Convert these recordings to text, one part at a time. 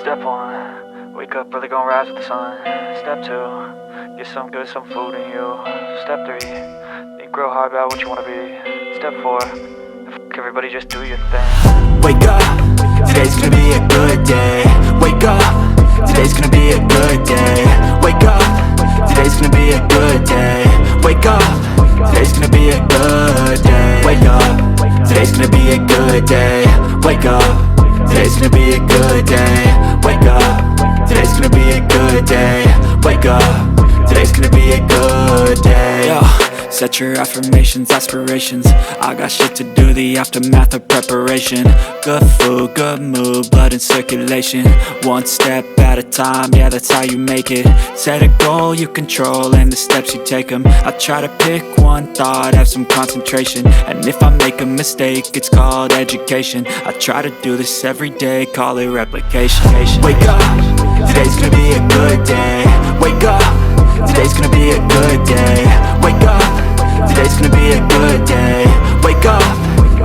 Step 1, wake up early, gonna rise with the sun. Step 2, get some good, some food in you. Step 3, think real hard about what you wanna be. Step 4, everybody just do your thing. Wake up, today's gonna be a good day. Wake up, today's gonna be a good day. Wake up, today's gonna be a good day. Wake up, today's gonna be a good day. Wake up, today's gonna be a good day. Wake up, today's gonna be a good day. Wake up, today's gonna be a good day. Wake up, today's gonna be a good day. Yo, set your affirmations, aspirations. I got shit to do, the aftermath of preparation. Good food, good mood, blood in circulation. One step at a time, yeah, that's how you make it. Set a goal you control and the steps you take them. I try to pick one thought, have some concentration. And if I make a mistake, it's called education. I try to do this every day, call it replication. Wake up, today's gonna be a good day. Wake up, today's gonna be a good day. Wake up, today's gonna be a good day. Wake up,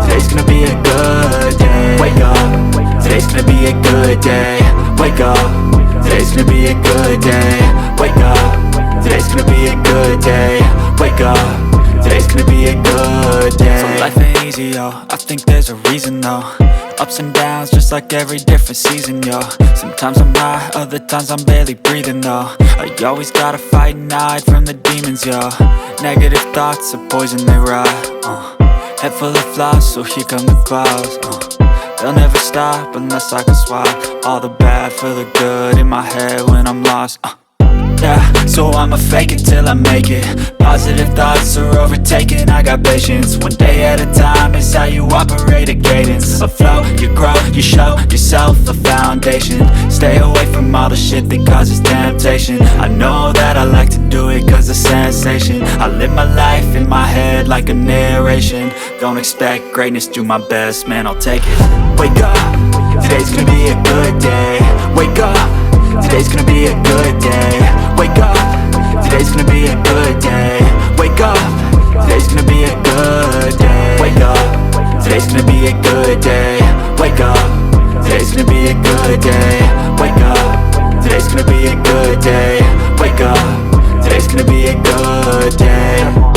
today's gonna be a good day. Wake up, today's gonna be a good day. Wake up, today's gonna be a good day. Wake up, today's gonna be a good day. Wake up, today's gonna be a good day. So life ain't easy, yo, I think there's a reason though. Ups and downs, just like every different season, yo. Sometimes I'm high, other times I'm barely breathing, though. I always gotta fight and hide from the demons, yo. Negative thoughts are poison, they rot. Head full of flies, so here come the clouds. They'll never stop unless I can swap all the bad for the good in my head when I'm lost. Yeah, so I'ma fake it till I make it. Positive thoughts are overtaken, I got patience. One day at a time is how you operate a cadence. A flow, you grow, you show yourself a foundation. Stay away from all the shit that causes temptation. I know that I like to do it cause it's sensation. I live my life in my head like a narration. Don't expect greatness, do my best, man, I'll take it. Wake up, today's gonna be a good day. Wake up, today's gonna be a good day. Wake up, today's gonna be a good day. Wake up, today's gonna be a good day. Wake up, today's gonna be a good day. Wake up, today's gonna be a good day. Wake up, today's gonna be a good day. Wake up, today's gonna be a good day.